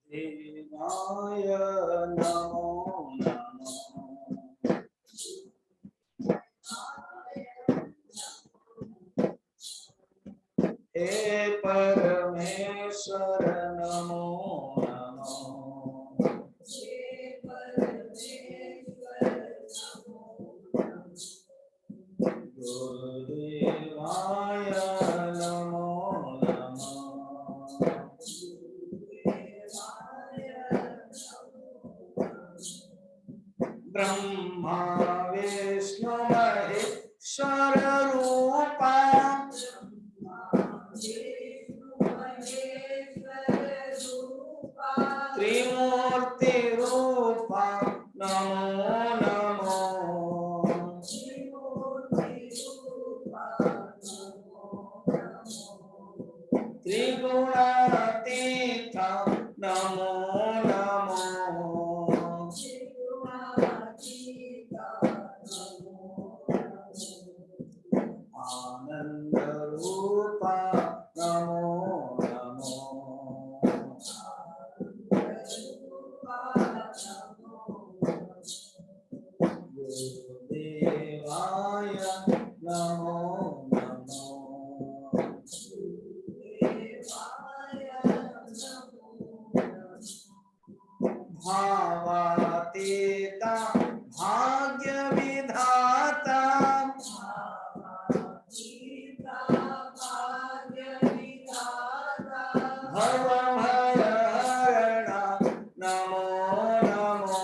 देवाय नमो नमः। हे परमेश्वर नमो नमः। गुरुदेवाय नमो नमः। ब्रह्मा विष्णु महेश्वर रूपा त्रिमूर्ति रूपा नमो नमो। त्रिगुणातीत नमो नमो। आनंद रूपा नमो नमो। गुरुदेवाय नमो नमो। भावातीता भाग्य विधाता भव भय हरणा नमो नमो।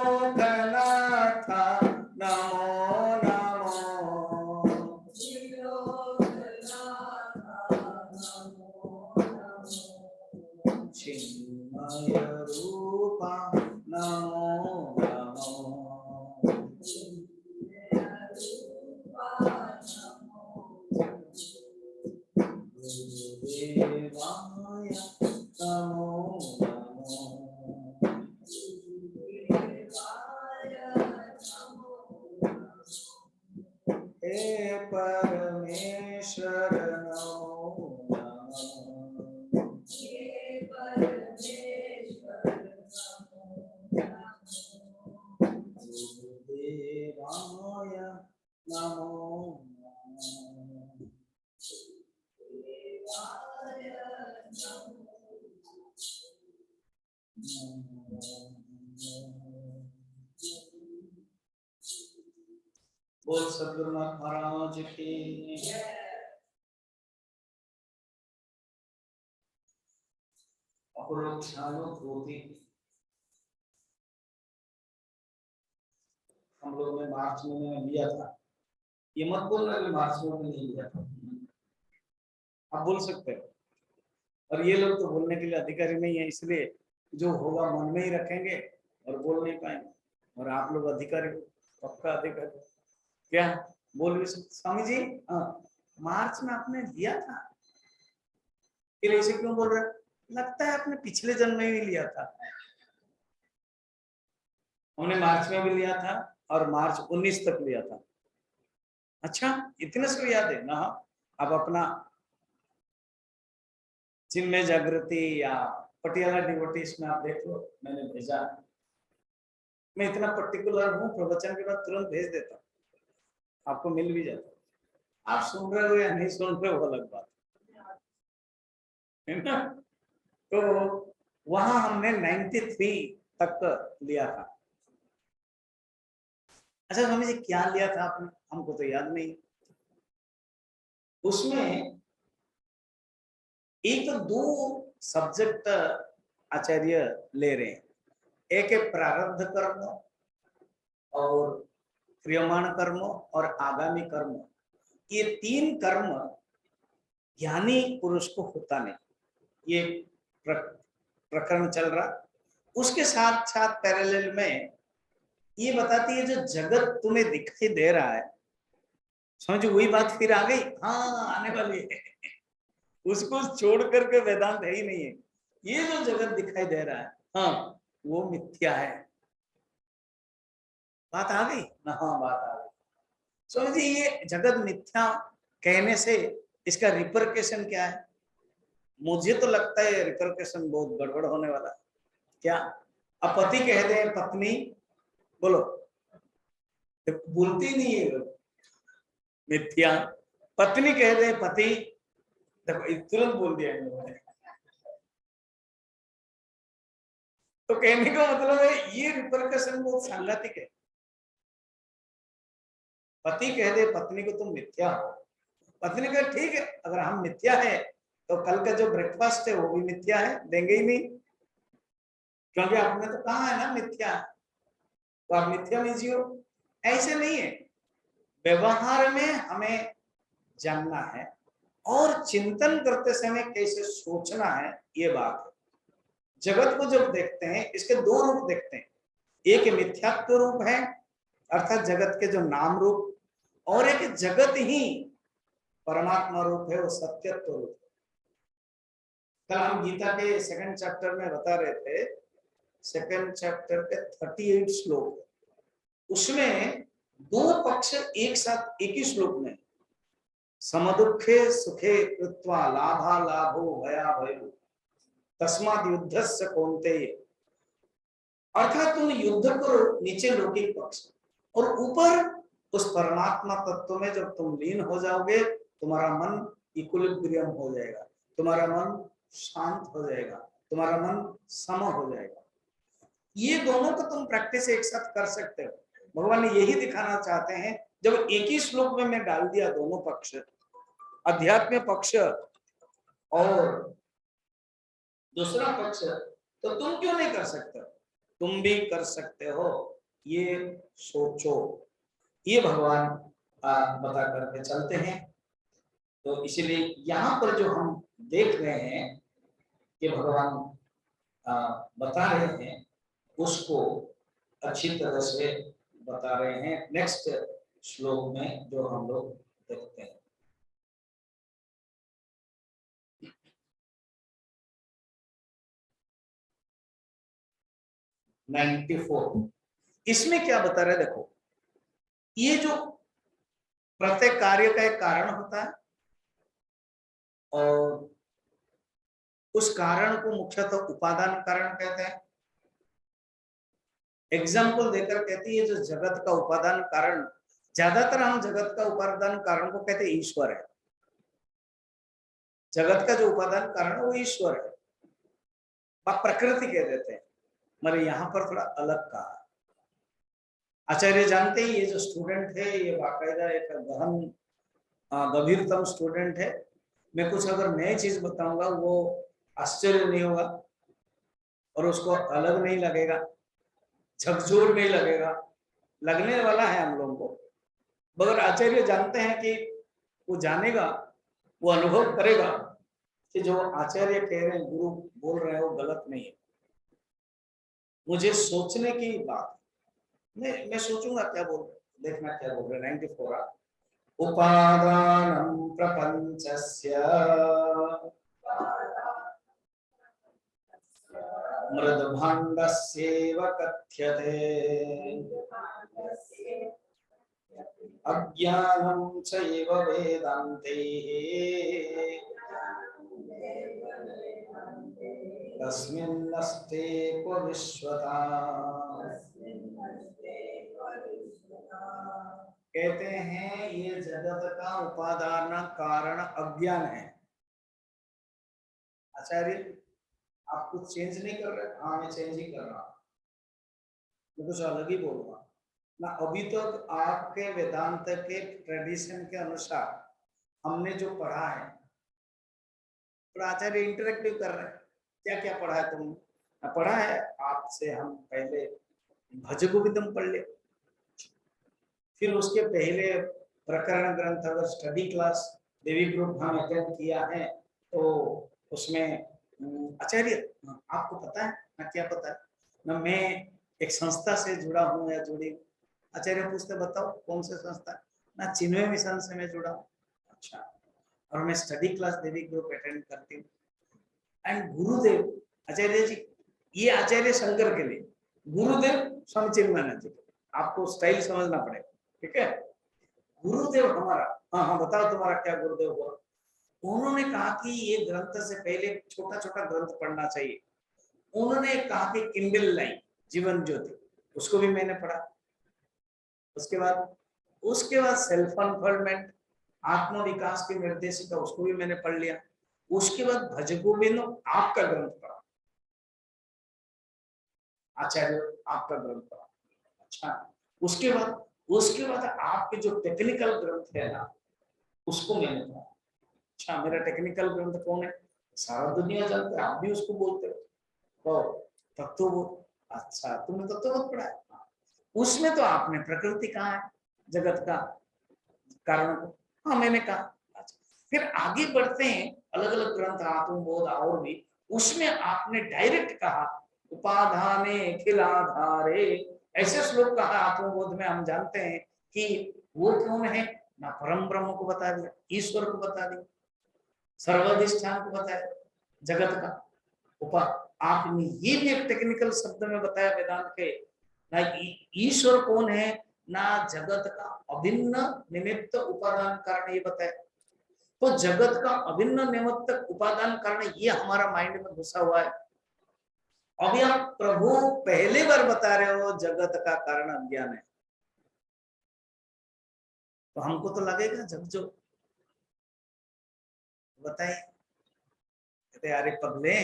त्रिलोकनाथ नमो नमो। चिन्मय रूपा नमो नमो। गुरुदेवाय नमो नमो। हे परमेश्वर नमो नमः। गुरुदेवाय नमो नमः। बोल सद्गुरुनाथ महाराज की। अपरोक्षानुभूति हम लोग ने मार्च में लिया था। ये मत बोलना कि मार्च में नहीं लिया था, आप बोल सकते हो। और ये लोग तो बोलने के लिए अधिकारी नहीं है, इसलिए जो होगा मन में ही रखेंगे और बोल नहीं पाएंगे। और आप लोग अधिकारी, पक्का अधिकारी, क्या बोल भी सकते। स्वामी जी हाँ, मार्च में आपने लिया था, फिर ऐसे क्यों बोल रहे? लगता है आपने पिछले जन्म में भी लिया था। हमने मार्च में भी लिया था और मार्च 19 तक लिया था। अच्छा, इतने से याद है ना। अब अपना चिन्मय जागृति या पटियाला डिवोटीज में आप देख लो, मैंने भेजा। मैं इतना पर्टिकुलर हूँ, प्रवचन के बाद तुरंत भेज देता हूँ, आपको मिल भी जाता। आप सुन रहे हो या नहीं सुन रहे हो अलग बात है ना। तो वहां हमने 93 तक लिया था। अच्छा स्वामी जी क्या लिया था आपने? हमको तो याद नहीं। उसमें एक तो 2 सब्जेक्ट आचार्य ले रहे हैं। एक है प्रारब्ध कर्म और क्रियमाण कर्म और आगामी कर्म। ये 3 कर्म ज्ञानी पुरुष को होता नहीं। ये प्रकरण चल रहा। उसके साथ साथ पैरेलल में ये बताती है जो जगत तुम्हें दिखाई दे रहा है, समझो वही बात फिर आ गई, हाँ आने वाली है। उसको छोड़ करके वेदांत है ही नहीं है। ये जो जगत दिखाई दे रहा है, हाँ वो मिथ्या है। बात आ गई ना? हाँ बात आ गई। स्वामी जी ये जगत मिथ्या कहने से इसका रिपरकेशन क्या है? मुझे तो लगता है रिपरकेशन बहुत गड़बड़ होने वाला है। क्या अब पति कह दे पत्नी, बोलो बोलती नहीं है मिथ्या, पत्नी कह दे पति, देखो तुरंत बोल दिया इन्होंने। तो कहने का मतलब है ये रिपरकशन बहुत सांघातिक है। पति कह दे पत्नी को तुम मिथ्या हो, पत्नी कहे ठीक है अगर हम मिथ्या है तो कल का जो ब्रेकफास्ट है वो भी मिथ्या है, देंगे ही नहीं, क्योंकि आपने तो कहा है ना मिथ्या, तो आप मिथ्या में जियो। ऐसे नहीं है, व्यवहार में हमें जानना है और चिंतन करते समय कैसे सोचना है, ये बात है। जगत को जब देखते हैं इसके दो रूप देखते हैं, एक मिथ्यात्व रूप है अर्थात जगत के जो नाम रूप, और एक जगत ही परमात्मा रूप है, वो सत्यत्व रूप है। कल हम गीता के सेकंड चैप्टर में बता रहे थे, सेकंड चैप्टर के 38 श्लोक, उसमें दो पक्ष एक साथ एक ही श्लोक में, समदुखे सुखे कृत्वा लाभा लाभो भया भयो तस्माद युद्धस्य कौन्तेय, अर्थात तुम युद्ध करो नीचे लौकिक पक्ष और ऊपर उस परमात्मा तत्व में जब तुम लीन हो जाओगे तुम्हारा मन इक्विलिब्रियम हो जाएगा, तुम्हारा मन शांत हो जाएगा, तुम्हारा मन सम हो जाएगा। ये दोनों को तुम प्रैक्टिस एक साथ कर सकते हो। भगवान यही दिखाना चाहते हैं, जब एक ही श्लोक में मैं डाल दिया दोनों पक्ष, अध्यात्म पक्ष और दूसरा पक्ष, तो तुम क्यों नहीं कर सकते? तुम भी कर सकते हो, ये सोचो, ये भगवान बता करके चलते हैं। तो इसलिए यहाँ पर जो हम देख रहे हैं कि भगवान बता रहे हैं उसको अच्छी तरह से बता रहे हैं। नेक्स्ट श्लोक में जो हम लोग देखते हैं, इसमें क्या बता रहे हैं देखो, ये जो प्रत्येक कार्य का एक कारण होता है और उस कारण को मुख्यतः उपादान कारण कहते हैं। एग्जाम्पल देकर कहती है जो जगत का उपादान कारण, ज्यादातर हम जगत का उपादान कारण को कहते हैं ईश्वर है, जगत का जो उपादान कारण है वो ईश्वर है, आप प्रकृति कह देते हैं, मगर यहाँ पर थोड़ा अलग कहा। आचार्य जानते हैं ये जो स्टूडेंट है ये बाकायदा एक गहन गंभीरतम स्टूडेंट है, मैं कुछ अगर नई चीज बताऊंगा वो आश्चर्य नहीं होगा और उसको अलग नहीं लगेगा, झकझोर नहीं लगेगा, लगने वाला है हम लोगों को, मगर आचार्य जानते हैं कि वो जानेगा, वो अनुभव करेगा कि जो आचार्य कह रहे हैं, गुरु बोल रहे हैं वो गलत नहीं है। मुझे सोचने की बात, मैं सोचूंगा क्या बोल रहे, देखना क्या बोल रहे। 94 उपादानं प्रपंचस्य मृदभाण्डस्येव कथ्यते अज्ञानं चैव वेदान्ते तस्मिन्नस्ते क्व विश्वता। कहते हैं ये जगत का उपादान कारण अज्ञान है। आचार्य आप कुछ चेंज नहीं कर रहे? हाँ मैं चेंज ही कर रहा हूँ, मैं कुछ अलग ही बोलूंगा ना। अभी तक आपके वेदांत के ट्रेडिशन के अनुसार हमने जो पढ़ा है, तो आचार्य इंटरेक्टिव कर रहे हैं, क्या क्या पढ़ा है तुमने? पढ़ा है आपसे, हम पहले भज गोविंदम पढ़ ले, फिर उसके पहले प्रकरण ग्रंथ अगर स्टडी क्लास देवी ग्रुप हम अटेंड किया है तो उसमें आचार्य आपको पता है ना, क्या पता है ना, मैं एक संस्था से जुड़ा हूँ या जुड़ी। आचार्य पूछते बताओ कौन से संस्था ना, चिन्मय मिशन से मैं जुड़ा हूँ। अच्छा, और मैं स्टडी क्लास देवी ग्रुप अटेंड करती हूँ। एंड गुरुदेव आचार्य जी, ये आचार्य शंकर के लिए, गुरुदेव स्वामी चिन्मयानंद जी, आपको स्टाइल समझना पड़ेगा, ठीक है। गुरुदेव हमारा, हाँ हाँ बताओ तुम्हारा क्या गुरुदेव हुआ। उन्होंने कहा कि ये ग्रंथ से पहले छोटा छोटा ग्रंथ पढ़ना चाहिए। उन्होंने कहा कि किंडल लाई जीवन ज्योति, उसको भी मैंने पढ़ा। उसके बाद सेल्फ अनफोल्डमेंट, आत्म विकास की निर्देशिका, उसको भी मैंने पढ़ लिया। उसके बाद भज गोविंद आपका ग्रंथ पढ़ा, आचार्य आपका ग्रंथ पढ़ा। अच्छा, उसके बाद आपके जो टेक्निकल ग्रंथ है ना, उसको मैंने पढ़ा। अच्छा, मेरा टेक्निकल ग्रंथ कौन है? सारा दुनिया जानता है, आप भी उसको बोलते हो तो तत्वबोध। अच्छा, तुमने तत्वबोध पढ़ा है? उसमें तो आपने प्रकृति कहा है, जगत का कारण को। हाँ मैंने कहा। अच्छा, फिर आगे बढ़ते हैं, अलग अलग ग्रंथ आत्मबोध और भी, उसमें आपने डायरेक्ट कहा उपाधाने खिलाधारे, ऐसे श्लोक कहा आत्मबोध में। हम जानते हैं कि वो कौन है ना, परम ब्रह्म को बता दिया, ईश्वर को बता दिया, सर्वाधिष्ठान को बताया, जगत का उपा। आपने ये भी एक टेक्निकल शब्द में बताया वेदांत के, ना ईश्वर कौन है, ना जगत का अभिन्न निमित्त उपादान कारण, ये बताया। तो जगत का अभिन्न निमित्त उपादान कारण ये हमारा माइंड में घुसा हुआ है। अभी आप प्रभु पहले बार बता रहे हो जगत का कारण अज्ञान है, तो हमको तो लगेगा जब जो बताए कहते अरे पगले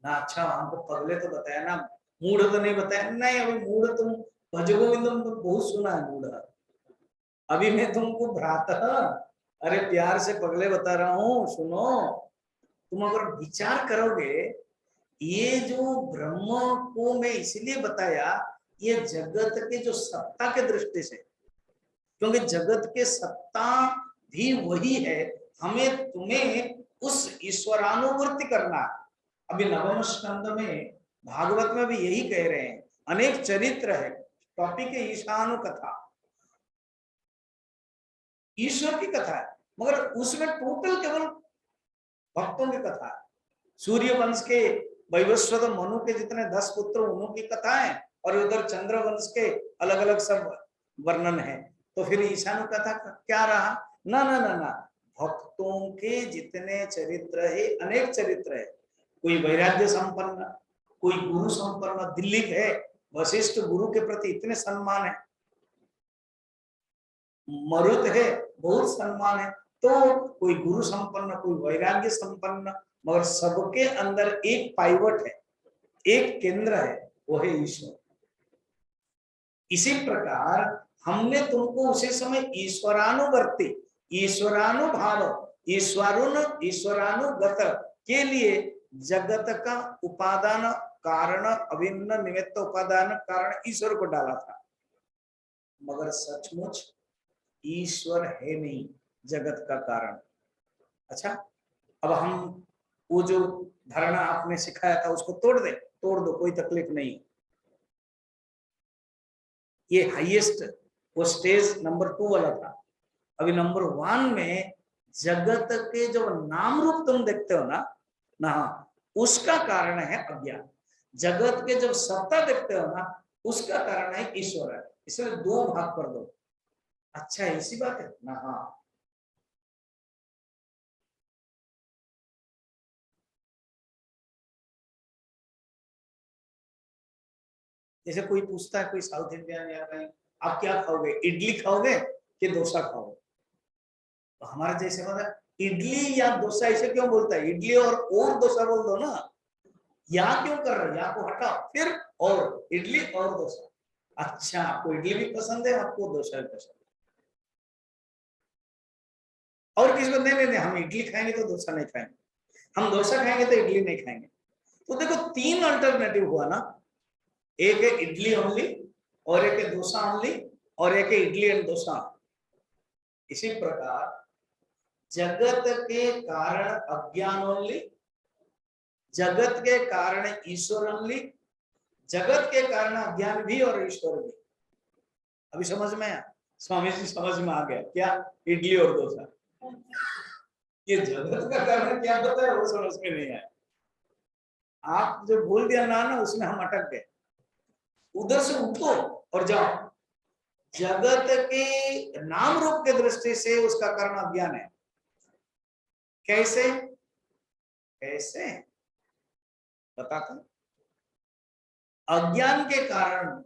ना, अच्छा हमको पगले तो बताया ना, मूड तो नहीं बताया। नहीं, अभी मूड तुम भजगोविंदम तो बहुत सुना है मूड, अभी मैं तुमको भ्राता, अरे प्यार से पगले बता रहा हूँ, सुनो। तुम अगर विचार करोगे, ये जो ब्रह्म को मैं इसलिए बताया, ये जगत के जो सत्ता के दृष्टि से, क्योंकि जगत के सत्ता भी वही है, हमें तुम्हें उस ईश्वरानुवर्ति करना। अभी नवम स्कंद में भागवत में भी यही कह रहे हैं, अनेक चरित्र है, टॉपिक है ईशानु कथा, ईश्वर की कथा है, मगर उसमें टोटल केवल भक्तों की कथा है। सूर्य वंश के वैवस्वत मनु के जितने 10 पुत्र, उनकी कथा है, और उधर चंद्र वंश के अलग अलग सब वर्णन है। तो फिर ईशानु कथा क्या रहा? ना ना ना ना, भक्तों के जितने चरित्र है, अनेक चरित्र है, कोई वैराग्य संपन्न, कोई गुरु संपन्न, दिल्ली है, वशिष्ठ गुरु के प्रति इतने सम्मान है, मरुत है, बहुत सम्मान है। तो कोई गुरु संपन्न, कोई वैराग्य संपन्न, मगर सबके अंदर एक पाइवट है, एक केंद्र है, वो है ईश्वर। इसी प्रकार हमने तुमको उसी समय ईश्वरानुवर्ती, ईश्वरानुभाव, ईश्वरानुगत के लिए जगत का उपादान कारण, अभिन्न निमित्त उपादान कारण ईश्वर को डाला था, मगर सचमुच ईश्वर है नहीं जगत का कारण। अच्छा, अब हम वो जो धारणा आपने सिखाया था उसको तोड़ दो, कोई तकलीफ नहीं। ये हाईएस्ट वो स्टेज नंबर 2 वाला था। अभी नंबर 1 में जगत के जो नाम रूप तुम देखते हो ना, उसका कारण है अज्ञान। जगत के जब सत्ता देखते हो ना, उसका कारण है ईश्वर है। इसलिए 2 भाग कर दो। अच्छा, इसी बात है ना? हाँ, जैसे कोई पूछता है, कोई साउथ इंडियन या कहीं, आप क्या खाओगे, इडली खाओगे कि डोसा खाओगे? तो हमारे जैसे मतलब इडली या डोसा ऐसे क्यों बोलता है? इडली और डोसा बोल दो ना, या क्यों कर रहे हो, या को हटाओ, फिर और इडली और डोसा। अच्छा, आपको इडली भी पसंद है, आपको डोसा भी पसंद है, और किसी को नहीं, नहीं हम इडली खाएंगे तो डोसा नहीं खाएंगे, हम डोसा खाएंगे तो इडली नहीं खाएंगे। तो देखो 3 अल्टरनेटिव हुआ ना, एक है इडली ओनली, और एक है डोसा ओनली, और एक है इडली एंड डोसा। इसी प्रकार जगत के कारण अज्ञान ओनली, जगत के कारण ईश्वर ओनली, जगत के कारण अज्ञान भी और ईश्वर भी। अभी समझ में आया? स्वामी जी समझ में आ गया क्या? इडली और डोसा, ये जगत का कारण क्या होता है वो समझ में नहीं आया। आप जो बोल दिया ना उसमें हम अटक गए। उधर से उठो और जाओ, जगत के नाम रूप के दृष्टि से उसका कारण अज्ञान है। कैसे कैसे बताता। अज्ञान के कारण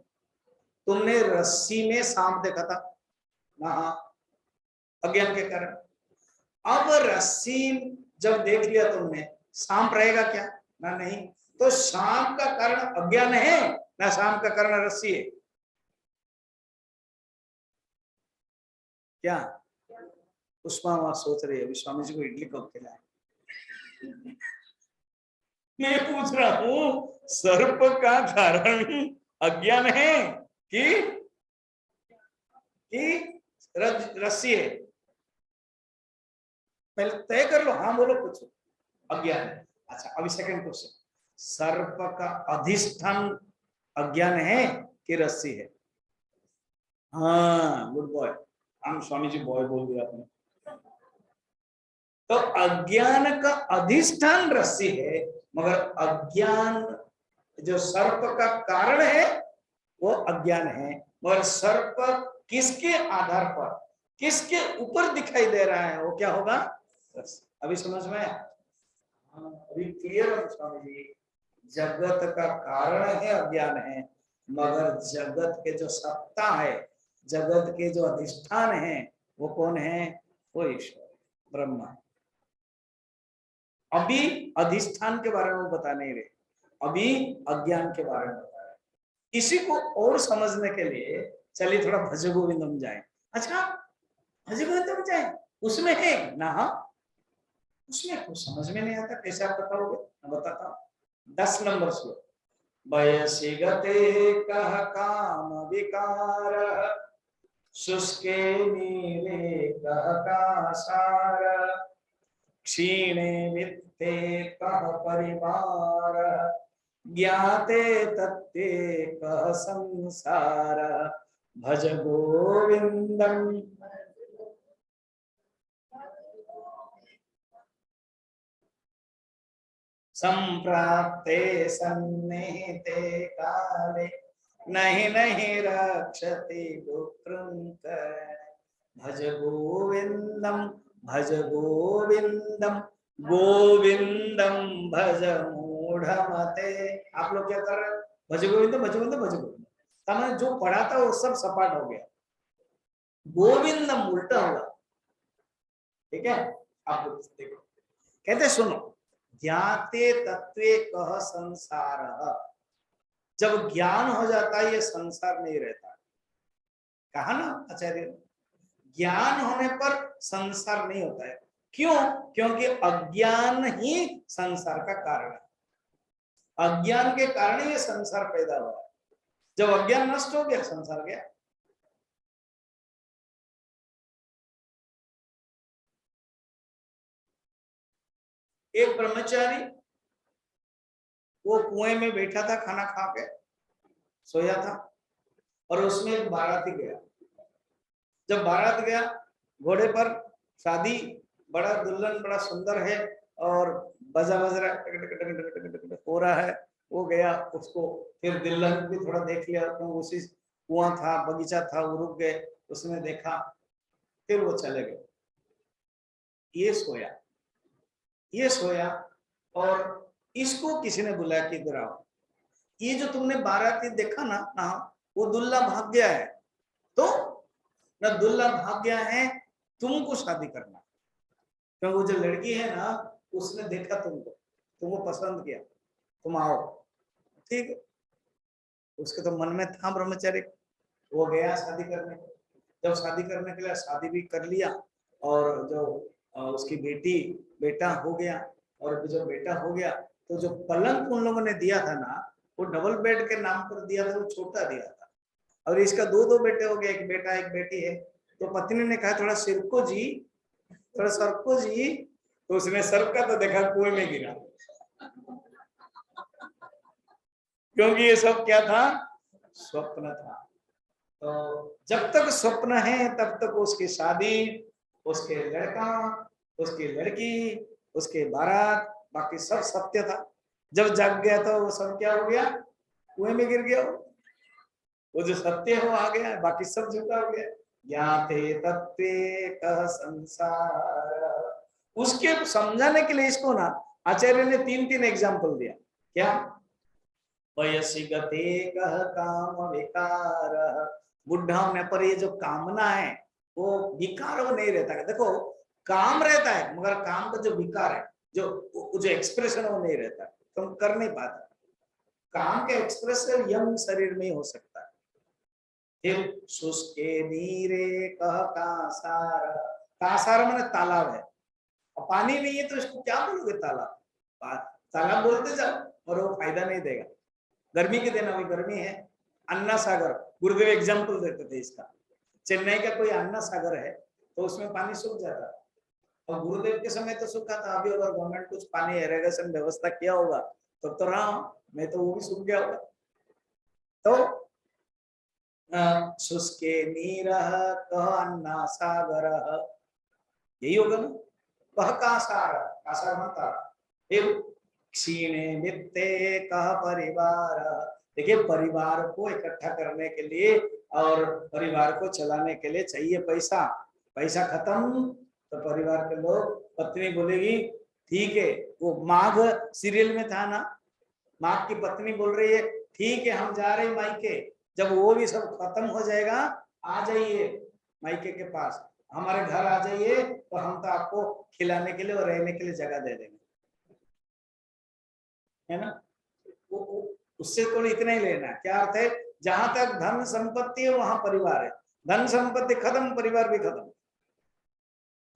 तुमने रस्सी में सांप देखा था ना, अज्ञान के कारण। अब रस्सी जब देख लिया तुमने, सांप रहेगा क्या ना, नहीं। तो सांप का कारण अज्ञान है ना, सांप का कारण रस्सी है क्या? पुष्पा वहां सोच रही है अभी स्वामी जी को इडली कब खिलाए। मैं पूछ रहा हूं सर्प का कारण अज्ञान है कि रस्सी है? पहले तय कर लो, हाँ बोलो कुछ। अज्ञान है। अच्छा अभी सेकंड क्वेश्चन, सर्प का अधिष्ठान अज्ञान है कि रस्सी है? हाँ गुड बॉय, हम स्वामी जी बॉय बोल दिया आपने। तो अज्ञान का अधिष्ठान रस्सी है, मगर अज्ञान जो सर्प का कारण है वो अज्ञान है। मगर सर्प किसके आधार पर, किसके ऊपर दिखाई दे रहा है, वो क्या होगा? अभी समझ में आया? अभी क्लियर है स्वामी जी। जगत का कारण है अज्ञान है, मगर जगत के जो सत्ता है, जगत के जो अधिष्ठान है, वो कौन है? वो ईश्वर ब्रह्मा। अभी अधिष्ठान के बारे में बता नहीं रहे, अभी अज्ञान के बारे में बता रहे। इसी को और समझने के लिए चलिए थोड़ा भज गोविंदम जाए। अच्छा भज गोविंदम जाए, उसमें है ना? उसमें कुछ समझ में नहीं आता, कैसे आप बताओगे? मैं बताता हूँ। 10 नंबर श्लोक। वयसि गते कह काम विकार, शुष्के नीरे कह कासार, क्षीणे वित्ते कह परिवार, ज्ञाते तत्ते कह संसार, भज गोविंदम। संप्राप्ते सन्निहिते काले, नहीं नहीं रक्षति दुष्कृतं। भज गोविंदम, भज गोविंदम, गोविंदम भज मूढ़मते। आप लोग क्या कर रहे हो? भज गोविंदम भज गोविंदम भज गोविंदम। तमाम जो पढ़ा था वो सब सपाट हो गया, गोविंदम उल्टा होगा। ठीक है, आप लोग देखो, कहते सुनो, ज्ञाते तत्वे कह संसार। जब ज्ञान हो जाता है ये संसार नहीं रहता। कहा ना आचार्य, ज्ञान होने पर संसार नहीं होता है। क्यों? क्योंकि अज्ञान ही संसार का कारण है। अज्ञान के कारण ये संसार पैदा हुआ है। जब अज्ञान नष्ट हो गया, संसार गया। एक ब्रह्मचारी वो कुएं में बैठा था, खाना खा के सोया था, और उसमें एक बाराती गया। जब बारात गया, घोड़े पर, शादी, बड़ा दुल्हन बड़ा सुंदर है, और बजा बज रहा हो रहा है। वो गया, उसको फिर दुल्हन भी थोड़ा देख लिया, तो उसी कुआं था, बगीचा था, वो रुक गए, उसने देखा, फिर वो चले गए। ये सोया, ये सोया, और इसको किसी ने बुलाया कि इधर आओ, ये जो तुमने बाराती देखा ना, वो दुल्हा भाग गया है। तो ना दुल्हा भाग गया है, तुमको शादी करना। क्योंकि वो जो लड़की है ना, उसने देखा तुमको, तुमको पसंद किया, तुम आओ। ठीक है, उसके तो मन में था ब्रह्मचर्य, वो गया शादी करने। जब शादी करने के लिए शादी भी कर लिया, और जो उसकी बेटा हो गया, और जो बेटा हो गया, तो जो पलंग उन लोगों ने दिया था ना, वो डबल बेड के नाम पर दिया था, वो छोटा दिया था। और इसका दो बेटे हो गए, एक बेटा एक बेटी है। तो पत्नी ने कहा थोड़ा सिरको जी, थोड़ा सरको जी। तो उसने सर का तो देखा, कुएं में गिरा। क्योंकि ये सब क्या था? स्वप्न था। तो जब तक स्वप्न है तब तक उसकी शादी, उसके लड़का, उसकी लड़की, उसके बारात, बाकी सब सत्य था। जब जग गया तो वो सब क्या हो गया? कुएं में गिर गया। वो जो सत्य है वो आ गया है, बाकी सब झूठा हो गया। ज्ञाते तत्वे कह संसार, उसके समझाने के लिए इसको ना आचार्य ने तीन तीन एग्जाम्पल दिया। क्या? वयसी गते कह काम विकार, बुढ़ा होने पर ये जो कामना है वो विकार वो नहीं रहता है। देखो काम रहता है मगर काम का जो विकार है, जो एक्सप्रेशन वो नहीं रहता, तुम कर नहीं पाते। काम के एक्सप्रेशन यंग शरीर में ही हो सकता है। फिर शुष्के नीरे कह कासार, कासार माने तालाब है, और पानी नहीं है तो इसको क्या बोलोगे तालाब? तालाब बोलते जाओ और वो फायदा नहीं देगा। गर्मी के दिन अभी गर्मी है, अन्ना सागर, गुरुदेव एग्जाम्पल देते थे इसका। चेन्नई का कोई अन्ना सागर है तो उसमें पानी सूख जाता है, और गुरुदेव के समय तो सूखा था। अभी अगर गवर्नमेंट कुछ पानी इरिगेशन व्यवस्था किया होगा तो रहा हूं, नहीं तो वो भी सूख गया होगा। तो शुष्के नीरः कह अन्ना सागरः, यही होगा ना। कह कासार, कासार बनता। फिर क्षीणे वित्ते कह परिवार, देखिए परिवार को इकट्ठा करने के लिए और परिवार को चलाने के लिए चाहिए पैसा। पैसा खत्म तो परिवार के लोग, पत्नी बोलेगी ठीक है, वो माघ सीरियल में था ना, माघ की पत्नी बोल रही है ठीक है हम जा रहे मायके, जब वो भी सब खत्म हो जाएगा आ जाइए मायके के पास, हमारे घर आ जाइए तो हम तो आपको खिलाने के लिए और रहने के लिए जगह दे देंगे, है ना। उससे तो इतना ही लेना है। क्या अर्थ है? जहां तक धन संपत्ति है वहां परिवार है, धन संपत्ति खत्म परिवार भी खत्म।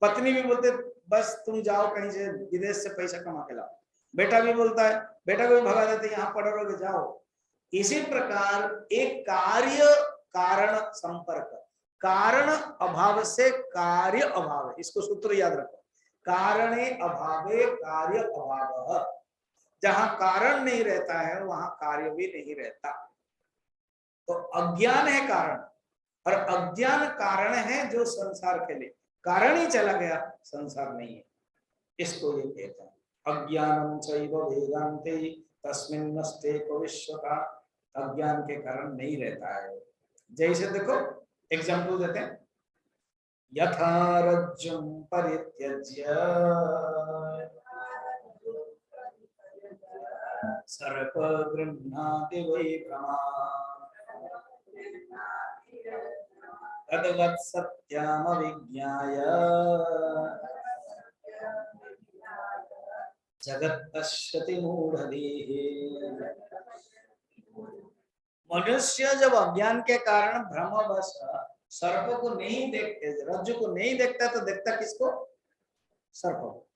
पत्नी भी बोलते बस तुम जाओ कहीं से विदेश से पैसा कमा के लाओ, बेटा भी बोलता है, बेटा को भी भगा देते यहाँ पढ़ रहोगे जाओ। इसी प्रकार एक कार्य कारण संपर्क, कारण अभाव से कार्य अभाव, इसको सूत्र याद रखो। कारणे अभावे कार्य अभाव, जहां कारण नहीं रहता है वहां कार्य भी नहीं रहता। तो अज्ञान है कारण, और अज्ञान कारण है जो संसार के लिए, कारण ही चला गया संसार नहीं है, इसको ये कहते हैं अज्ञानम चैव वेदांते तस्मिन् नस्ते को विश्वता, अज्ञान के कारण नहीं रहता है। जैसे देखो एग्जाम्पल देते हैं, यथा रज्जुं परित्यज्य सर्प गृह्णाति वै भ्रमान्, तद्वत् सत्यमविज्ञाय जगत् पश्यति मूढ़धीः। मनुष्य जब अज्ञान के कारण भ्रमवश सर्प को नहीं देखते, रज्जु को नहीं देखता तो देखता किसको? सर्प को।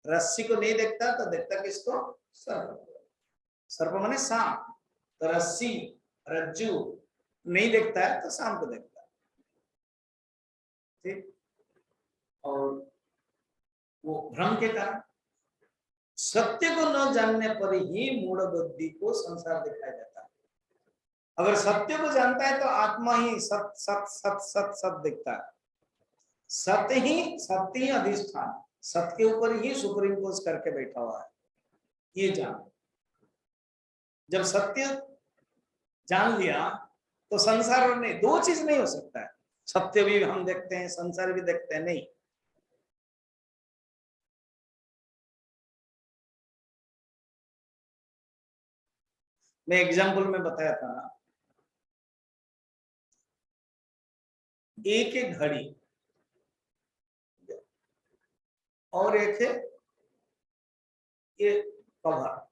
रस्सी को नहीं देखता तो देखता किसको? सर्प को। सर्प माने सांप, तो रस्सी रज्जु नहीं देखता है तो सांप को देखता है, ठीक। और वो भ्रम के कारण, सत्य को न जानने पर ही मूढ़ बुद्धि को संसार दिखाई देता है। अगर सत्य को जानता है तो आत्मा ही सत सत सत सत सत दिखता है। सत्य ही अधिष्ठान, सत्य के ऊपर ही सुप्रीम कोर्ट करके बैठा हुआ है, ये जान। जब सत्य जान लिया तो संसार और नहीं, दो चीज नहीं हो सकता है, सत्य भी हम देखते हैं संसार भी देखते हैं, नहीं। मैं एग्जाम्पल में बताया था ना, एक है घड़ी और एक है ये कवर,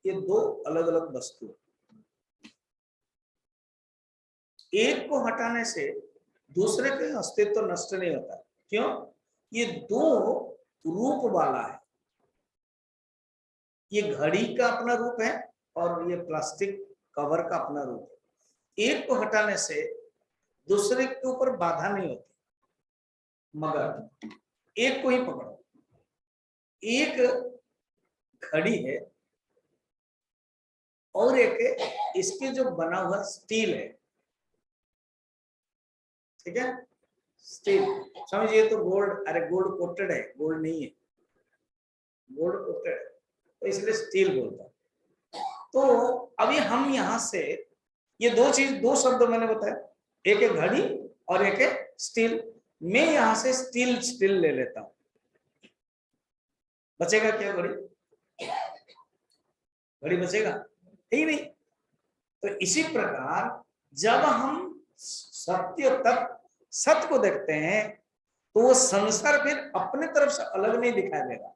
ये दो अलग अलग वस्तु। एक को हटाने से दूसरे का अस्तित्व नष्ट नहीं होता। क्यों? ये दो रूप वाला है, ये घड़ी का अपना रूप है और ये प्लास्टिक कवर का अपना रूप है। एक को हटाने से दूसरे के ऊपर बाधा नहीं होती, मगर एक को ही पकड़ो। एक घड़ी है और एक इसके जो बना हुआ स्टील है, ठीक है, स्टील समझिए। तो गोल्ड, अरे गोल्ड कोटेड है, गोल्ड नहीं है, गोल्ड कोटेड है तो इसलिए स्टील बोलता है। तो अभी हम यहां से ये दो चीज, दो शब्द मैंने बताया, एक है घड़ी और एक है स्टील। मैं यहां से स्टील स्टील ले लेता हूं, बचेगा क्या? घड़ी, घड़ी बचेगा ही नहीं। तो इसी प्रकार जब हम सत्य तक सत्य को देखते हैं तो वो संसार फिर अपने तरफ से अलग नहीं दिखाई देगा,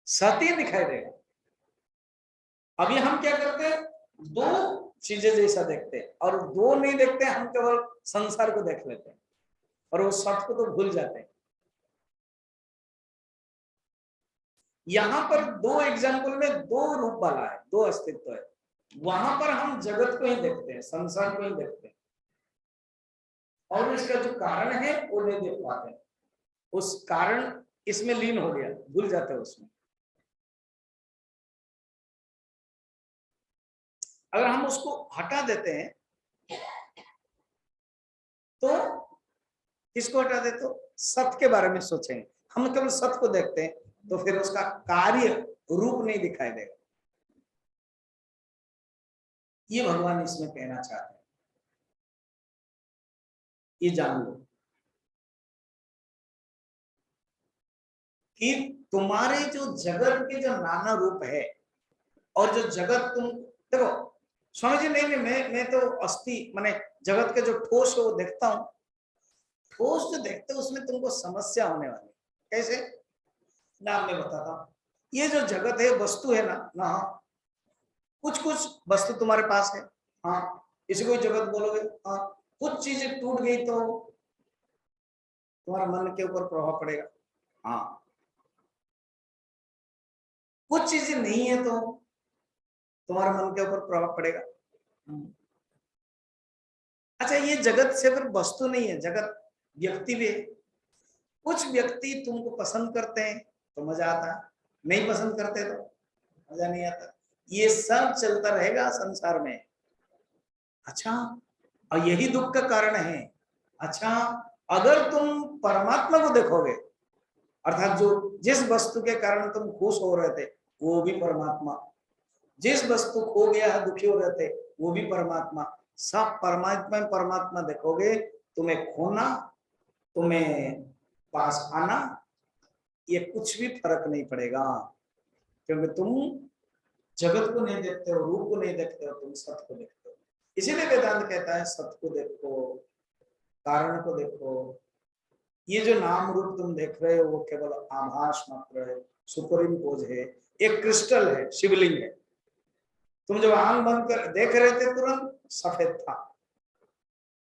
सत्य दिखाई देगा। अभी हम क्या करते हैं, दो चीजें जैसा देखते हैं, और दो नहीं देखते, हम केवल संसार को देख लेते हैं और वो सत्य को तो भूल जाते हैं। यहां पर दो एग्जाम्पल में दो रूप वाला है, दो अस्तित्व है। वहां पर हम जगत को ही देखते हैं, संसार को ही देखते हैं, और इसका जो कारण है वो नहीं देख पाते। उस कारण इसमें लीन हो गया, भूल जाते हैं उसमें। अगर हम उसको हटा देते हैं तो, किसको हटा देते तो सत्य के बारे में सोचेंगे, हम केवल सत्य को देखते हैं तो फिर उसका कार्य रूप नहीं दिखाई देगा। ये भगवान इसमें कहना चाहते हैं, ये जान लो कि तुम्हारे जो जगत के जो नाना रूप है, और जो जगत तुम देखो, स्वामी जी नहीं, मैं तो अस्थि माने जगत के जो ठोस है वो देखता हूं। ठोस जो देखते हो उसमें तुमको समस्या होने वाली। कैसे? ना मैं बताता हूं। ये जो जगत है, वस्तु है ना, कुछ कुछ वस्तु तुम्हारे पास है, हाँ, इसी को जगत बोलोगे। हाँ, कुछ चीजें टूट गई तो तुम्हारे मन के ऊपर प्रभाव पड़ेगा। हाँ, कुछ चीजें नहीं है तो तुम्हारे मन के ऊपर प्रभाव पड़ेगा। अच्छा, ये जगत से फिर वस्तु नहीं है, जगत व्यक्ति भी है। कुछ व्यक्ति तुमको पसंद करते हैं तो मजा आता है, नहीं पसंद करते तो मजा नहीं आता। ये सब चलता रहेगा संसार में। अच्छा, और यही दुख का कारण है। अच्छा, अगर तुम परमात्मा को देखोगे, अर्थात जो जिस वस्तु के कारण तुम खुश हो रहे थे वो भी परमात्मा, जिस वस्तु खो गया है दुखी हो रहे थे वो भी परमात्मा, सब परमात्मा परमात्मा देखोगे, तुम्हें खोना, तुम्हें पास आना, ये कुछ भी फर्क नहीं पड़ेगा, क्योंकि तुम जगत को नहीं देखते हो, रूप को नहीं देखते हो, तुम सत्य को देखते हो। इसीलिए वेदांत कहता है सत्य को देखो, कारण को देखो। ये जो नाम रूप तुम देख रहे हो वो केवल आभास मात्र है, सुपर इम्पोज है, एक क्रिस्टल है, शिवलिंग है। तुम जब आंख बंद कर देख रहे थे तुरंत सफेद था,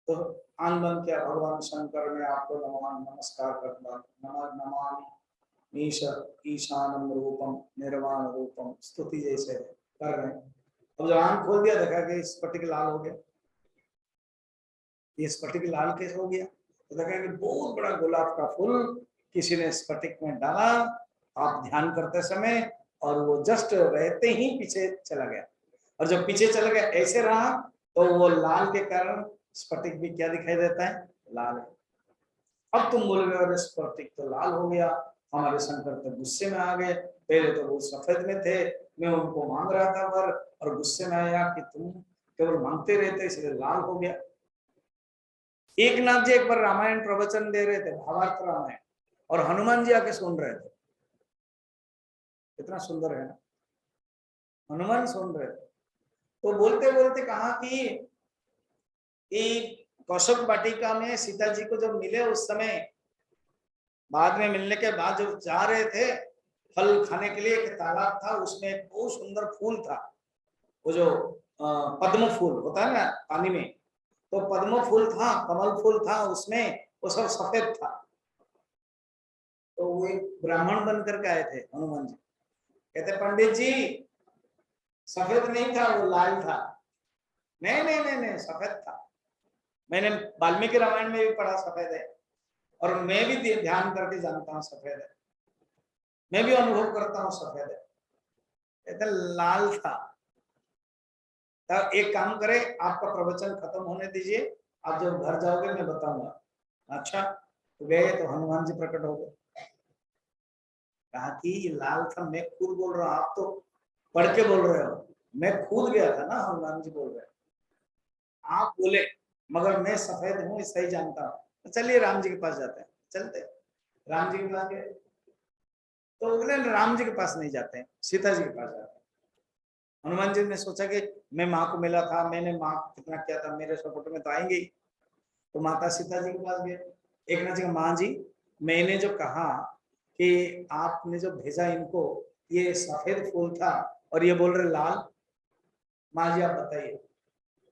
तो आंख बंद किया, भगवान शंकर ने आपको नमस्कार करता, नमामि ईश ईशानम रूपम निर्वाण रूपम स्तुति जैसे कर रहे हैं। अब जब आंख खोल दिया देखा कि स्फटिक लाल हो गया। ये स्फटिक लाल कैसे हो गया? तो देखा कि बहुत बड़ा गुलाब का फूल किसी ने स्फटिक में डाला, आप ध्यान करते समय, और वो जस्ट रहते ही पीछे चला गया, और जब पीछे चला गया ऐसे रहा तो वो लाल के कारण स्फटिक भी क्या दिखाई देता है? लाल है। अब तुम बोलोगे अरे स्फटिक तो लाल हो गया, हमारे शंकर तो गुस्से में आ गए, पहले तो वो सफेद में थे, मैं उनको मांग रहा था वर, और गुस्से में आया कि तुम केवल मांगते रहते इसलिए लाल हो गया। एक नाथ जी एक बार रामायण प्रवचन दे रहे थे, भावार्थ रामायण, और हनुमान जी आके सुन रहे थे। कितना सुंदर है ना, हनुमान सुन रहे थे। तो बोलते बोलते कहा कि कौशक वाटिका में सीता जी को जब मिले उस समय, बाद में मिलने के बाद जब जा रहे थे फल खाने के लिए, एक तालाब था, उसमें एक बहुत सुंदर फूल था, वो जो पद्म फूल होता है ना पानी में, तो पद्म फूल था, कमल फूल था उसमें, वो सब सफेद था। तो वो एक ब्राह्मण बन करके आए थे हनुमान जी, कहते पंडित जी सफेद नहीं था, वो लाल था। नहीं नहीं नहीं नहीं, सफेद था, मैंने वाल्मीकि रामायण में भी पढ़ा सफेद है, और मैं भी ध्यान करके जानता हूँ सफेद है, मैं भी अनुभव करता हूँ सफेद है। कहते लाल था। तब एक काम करे, आपका प्रवचन खत्म होने दीजिए, आप जब घर जाओगे मैं बताऊंगा। अच्छा, तो गए तो हनुमान जी प्रकट हो गए, कहा कि ये लाल था, मैं खुद बोल रहा हूँ, आप तो पढ़ के बोल रहे हो। मैं कूद गया था ना, हनुमान जी बोल रहे, आप बोले मगर मैं सफेद हूँ सही जानता हूँ, तो चलिए राम जी के पास जाते हैं। चलते राम जी के पास गए, तो बोले राम जी के पास नहीं जाते हैं, सीता जी के पास जाते हैं। हनुमान जी ने सोचा कि मैं माँ को मिला था, मैंने माँ को कितना किया था, मेरे सपोर्ट में तो आएंगे ही। तो माता सीता जी के पास गए। एक नाथ जी का, माँ जी मैंने जो कहा कि आपने जो भेजा इनको, ये सफेद फूल था और ये बोल रहे लाल, माँ जी आप बताइए।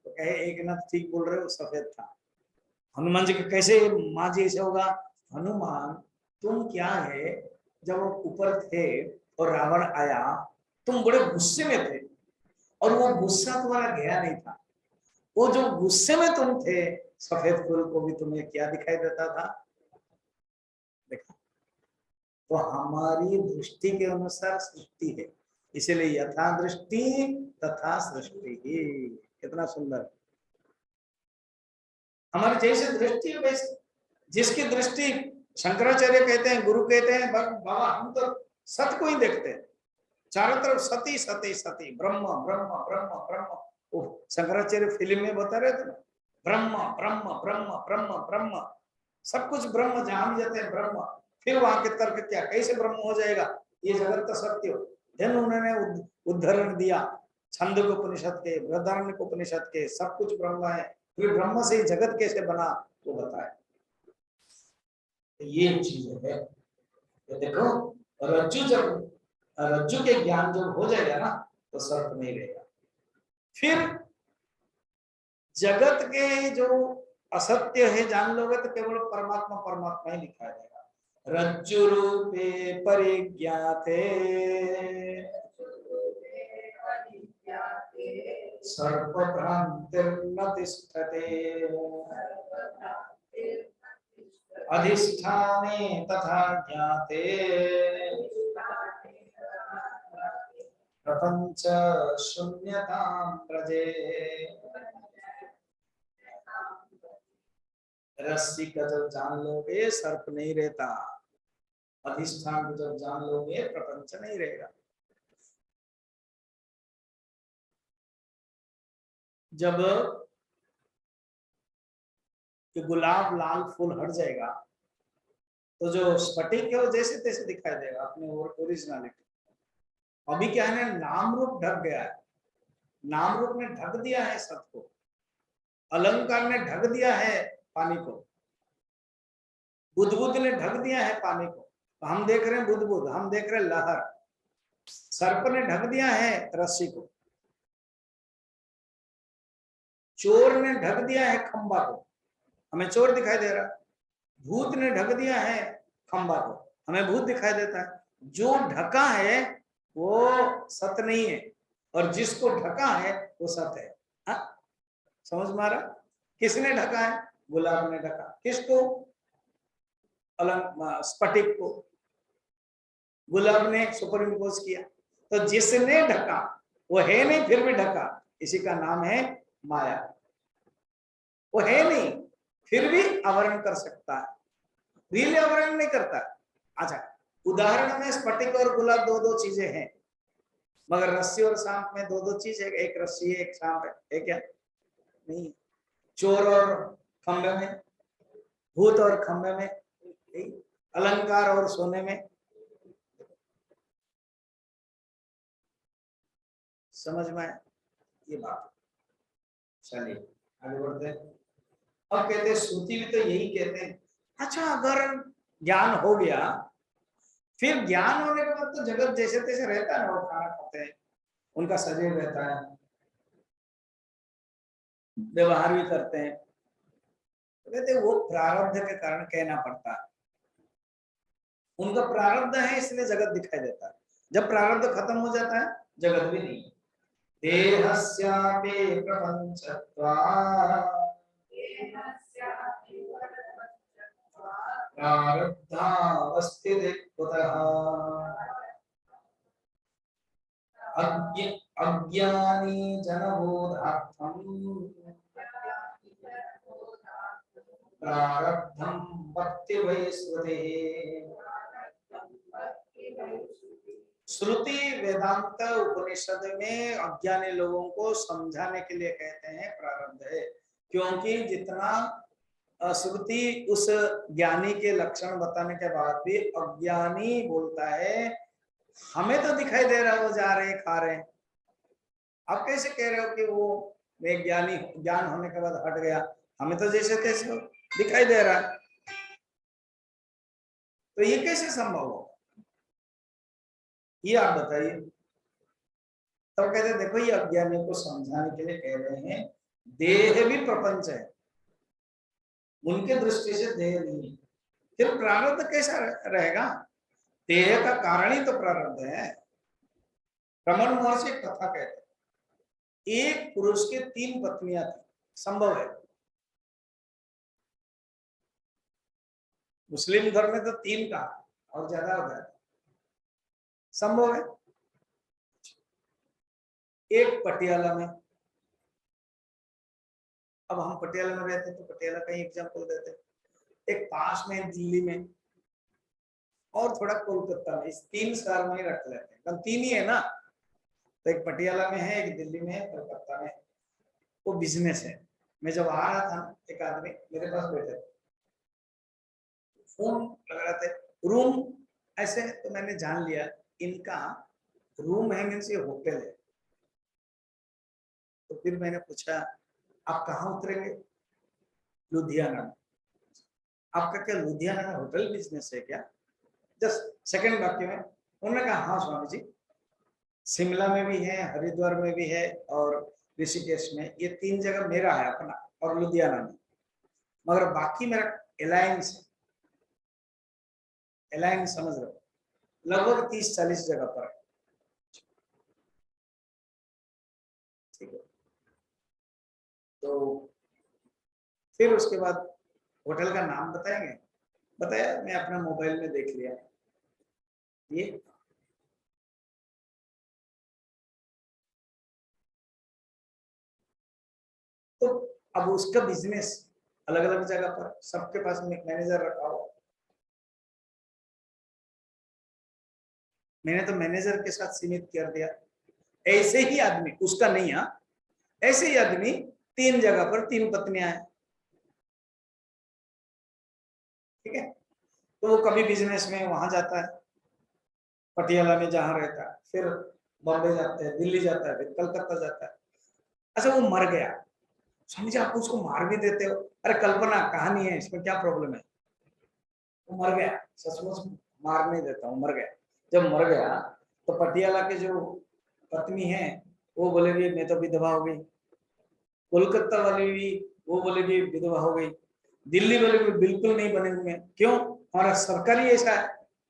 तो कहे एक नाथ ठीक बोल रहे हो, सफेद था। हनुमान जी के कैसे माँ जी ऐसे होगा? हनुमान तुम क्या है, जब वो ऊपर थे और रावण आया, तुम बड़े गुस्से में थे और वो गुस्सा तुम्हारा गया नहीं था। वो जो गुस्से में तुम थे, सफेद फूल को भी तुम्हें क्या दिखाई देता था? देखा, तो हमारी दृष्टि के अनुसार सृष्टि है, इसीलिए यथा दृष्टि तथा सृष्टि ही। कितना सुंदर, हमारी जैसे दृष्टि है वैसे। जिसकी दृष्टि, शंकराचार्य कहते हैं, गुरु कहते हैं, बाबा हम तो सत्य को ही देखते हैं, चारों तरफ सती सती सती, ब्रह्म ब्रह्म ब्रह्म ब्रह्म। वो शंकराचार्य फिल्म में बता रहे थे ना, ब्रह्म ब्रह्म ब्रह्म ब्रह्म ब्रह्म, सब कुछ ब्रह्म, जहां भी जाते हैं ब्रह्म। फिर वहां के तर्क क्या, कैसे ब्रह्म हो जाएगा, ये जगत तो सत्य हो। फिर उन्होंने उदाहरण दिया छंद उपनिषद के, बृहदारण्य उपनिषद के, सब कुछ ब्रह्म है, फिर ब्रह्म से ही जगत कैसे बना वो बताया। ये चीज है। तो देखो, रज्जु के ज्ञान जब हो जाएगा ना, तो सर्प नहीं रहेगा। फिर जगत के जो असत्य है जान लोगे तो केवल परमात्मा परमात्मा ही दिखाई देगा। रज्जु रूपे परिज्ञाते सर्प भ्रांतिर्न तिष्ठते अधिष्ठाने तथा ज्ञाते प्रपंच शून्यतां प्रजे। रस्सी का जब जान लोगे सर्प नहीं रहता, अधिष्ठान को जब जान लोगे प्रपंच नहीं रहेगा। जब कि गुलाब लाल फूल हट जाएगा, तो जो स्फटिक है वो जैसे तैसे दिखाई देगा, अपने ओरिजिनलिटी। अभी क्या है ना, नाम रूप ढक गया है, नाम रूप ने ढक दिया है सबको, अलंकार ने ढक दिया है पानी को, बुदबुद ने ढक दिया है पानी को। तो हम देख रहे हैं बुदबुद, हम देख रहे हैं लहर। सर्प ने ढक दिया है रस्सी को, चोर ने ढक दिया है खंबा को, हमें चोर दिखाई दे रहा है। भूत ने ढक दिया है खंबा को, हमें भूत दिखाई देता है। जो ढका है वो सत्य नहीं है, और जिसको ढका है वो सत्य है। हा? समझ में आ रहा? किसने ढका है? गुलाब ने ढका। किसको? स्फटिक को गुलाब ने सुपर इम्पोज किया। तो जिसने ढका वो है नहीं, फिर भी ढका, इसी का नाम है माया। वो है नहीं फिर भी आवरण कर सकता है, रियल आवरण नहीं करता। अच्छा, उदाहरण में स्फटिक और गुलाब दो दो चीजें हैं, मगर रस्सी और सांप में दो दो चीज है, एक रस्सी है एक सांप है क्या? नहीं। चोर और खंबे में, भूत और खंबे में, अलंकार और सोने में। समझ में ये बात? चलिए आगे बढ़ते हैं। अब कहते हैं, श्रुति भी तो यही कहते हैं। अच्छा, अगर ज्ञान हो गया, फिर ज्ञान होने के बाद तो जगत जैसे तैसे रहता है, वो खाना खाते हैं, उनका शरीर रहता है, व्यवहार भी करते हैं। तो कहते हैं वो प्रारब्ध के कारण कहना पड़ता है, उनका प्रारब्ध है इसलिए जगत दिखाई देता है। जब प्रारब्ध खत्म हो जाता है, जगत भी नहीं। देहस्यापि प्रपंचत्वात् प्रारब्धावस्थितिः कुतः अज्ञानी जनबोधार्थं प्रारब्धं भक्ति वै स्मृतिः। श्रुति वेदांत उपनिषद में अज्ञानी लोगों को समझाने के लिए कहते हैं प्रारब्ध है, क्योंकि जितना श्रुति उस ज्ञानी के लक्षण बताने के बाद भी अज्ञानी बोलता है हमें तो दिखाई दे रहा है वो जा रहे हैं खा रहे हैं, आप कैसे कह रहे हो कि वो वे ज्ञानी ज्ञान होने के बाद हट गया, हमें तो जैसे तैसे दिखाई दे रहा है, तो ये कैसे संभव हो, ये आप बताइए। तब तो कहते देखो ये अज्ञानी को समझाने के लिए कह रहे हैं देह भी प्रपंच है, उनके दृष्टि से देह नहीं, फिर प्रारब्ध कैसा रहेगा, देह का कारण ही तो प्रारब्ध है। रमन महर्षि कथा कहते हैं एक पुरुष के 3 पत्नियां थी, संभव है, मुस्लिम धर्म में तो 3 का और ज्यादा होता है, संभव है। एक पटियाला में, अब हम पटियाला में रहते तो पटियाला का ही एग्जाम्पल देते, एक पास में दिल्ली में और थोड़ा कोलकाता में, इस 3 शहर में ही रख लेते हैं, कल 3 ही है ना, तो एक पटियाला में है, एक दिल्ली में है, कोलकाता में। वो बिजनेस है। मैं जब आ रहा था एक आदमी मेरे पास बैठे थे, फोन लग रहा थे, रूम ऐसे, तो मैंने जान लिया इनका रूम है मीन्स ये होटल है। तो फिर मैंने पूछा आप कहाँ उतरेंगे, लुधियाना में। आपका क्या लुधियाना में होटल बिजनेस है क्या, जस्ट सेकंड वाक्य में उन्होंने कहा हाँ स्वामी जी, शिमला में भी है, हरिद्वार में भी है और ऋषिकेश में, ये 3 जगह मेरा है अपना, और लुधियाना में, मगर बाकी मेरा अलायंस है, अलायंस समझ रहे हो, लगभग 30-40 जगह पर है, ठीक है। तो फिर उसके बाद होटल का नाम बताएंगे, बताया, मैं अपना मोबाइल में देख लिया, ये तो अब उसका बिजनेस अलग अलग जगह पर, सबके पास में एक मैनेजर रखा हो, मैंने तो मैनेजर के साथ सीमित कर दिया। ऐसे ही आदमी, उसका नहीं, हाँ ऐसे ही आदमी 3 जगह पर 3 पत्नियां हैं, ठीक है। तो वो कभी बिजनेस में वहां जाता है पटियाला में जहां रहता है, फिर बॉम्बे जाता है, दिल्ली जाता है, फिर कलकत्ता जाता है। अच्छा वो मर गया, स्वामी जी आप उसको मार भी देते हो, अरे कल्पना कहानी है, इसमें क्या प्रॉब्लम है, वो मर गया, सचमुच मार नहीं देता हूँ, मर गया। जब मर गया तो पटियाला के जो पत्नी है वो बोलेगी मैं तो विधवा हो गई, कोलकाता वाली भी वो बोलेगी विधवा हो गई, दिल्ली वाले भी बिल्कुल नहीं बने हुए, क्यों, हमारा सरकार ही ऐसा है,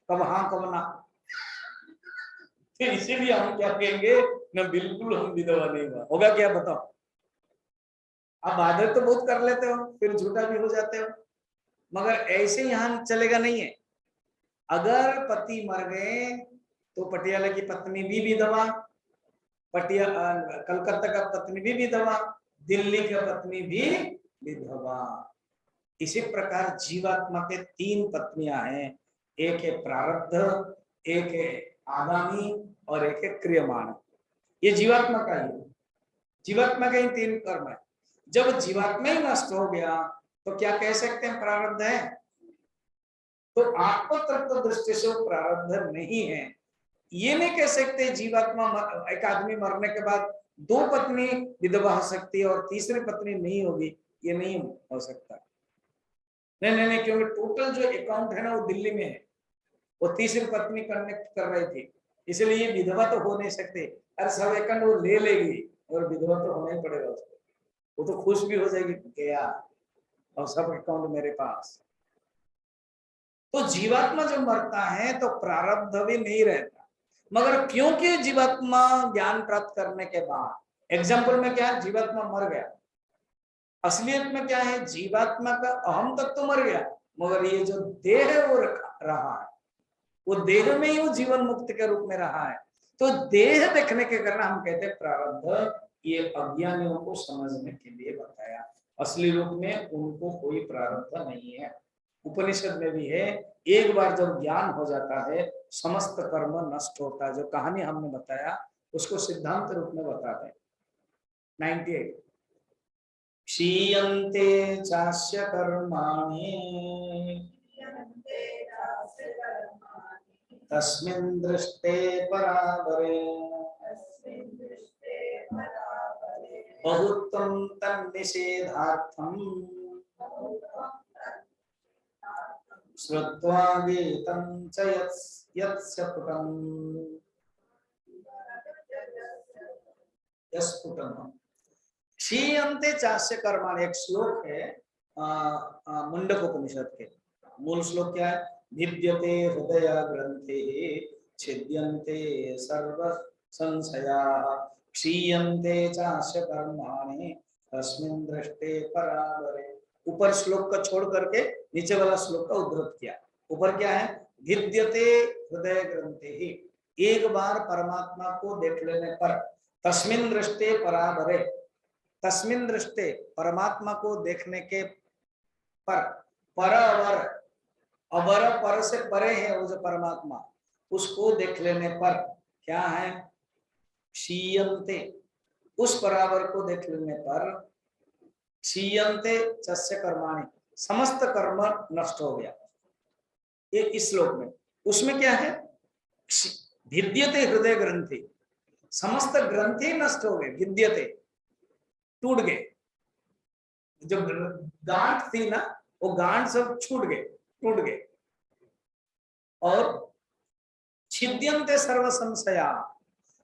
कब हाँ कब ना, फिर इसीलिए हम क्या कहेंगे ना, बिल्कुल हम विधवा नहीं हुआ, होगा क्या बताओ। आप आदत तो बहुत कर लेते हो, फिर झूठा भी हो जाते हो, मगर ऐसे यहाँ चलेगा नहीं है। अगर पति मर गए तो पटियाला की पत्नी भी विधवा, पटियाला कलकत्ता का पत्नी भी विधवा, दिल्ली का पत्नी भी विधवा। इसी प्रकार जीवात्मा के 3 पत्नियां हैं, एक है प्रारब्ध, एक है आगामी और एक है क्रियमाण। ये जीवात्मा का ही, जीवात्मा के ही 3 कर्म है। जब जीवात्मा ही नष्ट हो गया तो क्या कह सकते हैं प्रारब्ध है, तो आत्म तत्व दृष्टि से वो प्रारब्ध नहीं है। ये नहीं कह सकते जीवात्मा एक आदमी मरने के बाद 2 पत्नी विधवा हो सकती है और तीसरी पत्नी नहीं होगी, ये नहीं हो सकता। नहीं नहीं नहीं, क्योंकि टोटल जो अकाउंट है ना वो दिल्ली में है, वो तीसरी पत्नी कनेक्ट कर रही थी, इसलिए ये विधवा तो हो नहीं सकते। अरे सब अकाउंट वो ले लेगी और विधवा तो होना ही पड़ेगा उसको, वो तो खुश भी हो जाएगी गया और सब अकाउंट मेरे पास। तो जीवात्मा जब मरता है तो प्रारब्ध भी नहीं रहता, मगर क्योंकि जीवात्मा ज्ञान प्राप्त करने के बाद, एग्जाम्पल में क्या है, जीवात्मा मर गया, असलियत में क्या है, जीवात्मा का अहम तक तो मर गया, मगर ये जो देह है वो रहा है, वो देह में ही वो जीवन मुक्त के रूप में रहा है। तो देह देखने के कारण हम कहते हैं प्रारब्ध, ये अज्ञानियों को समझने के लिए बताया, असली रूप में उनको कोई प्रारब्ध नहीं है। उपनिषद में भी है, एक बार जब ज्ञान हो जाता है समस्त कर्म नष्ट होता है। जो कहानी हमने बताया उसको सिद्धांत रूप में बताते हैं। 98 क्षीयन्ते चास्य कर्माणि तस्मिन् दृष्टे परावरे बहुत्वं तन्निषेधार्थं श्रुत्वा गीतं च यस्य पुटम् यस्पुटम् क्षीयन्ते चास्य कर्माणि एक श्लोक है मुंडक उपनिषद के। मूल श्लोक क्या है? भिद्यते हृदय ग्रंथे छिद्यन्ते सर्व संशयाः क्षीयन्ते चास्य कर्माणि तस्मिन् दृष्टे परावरे। ऊपर श्लोक का छोड़ करके नीचे वाला श्लोक का उद्धृत किया। ऊपर क्या है? भिद्यते हृदय ग्रंथे ही, एक बार परमात्मा को देख लेने पर तस्मिन् दृष्टे परावरे, तस्मिन् दृष्टे परमात्मा को देखने के पर, पर अवर, अवर पर से परे है वो जो परमात्मा, उसको देख लेने पर क्या है? क्षीयन्ते, उस परावर को देख लेने पर क्षीयन्ते चस्य कर्माणि, समस्त कर्म नष्ट हो गया। ये इस श्लोक में, उसमें क्या है? भिद्यते हृदय ग्रंथि, समस्त ग्रंथि नष्ट हो गए। भिद्यते, टूट गए, जो गांठ थी ना वो गांठ सब छूट गए, टूट गए। और छिद्यन्ते सर्व संशया,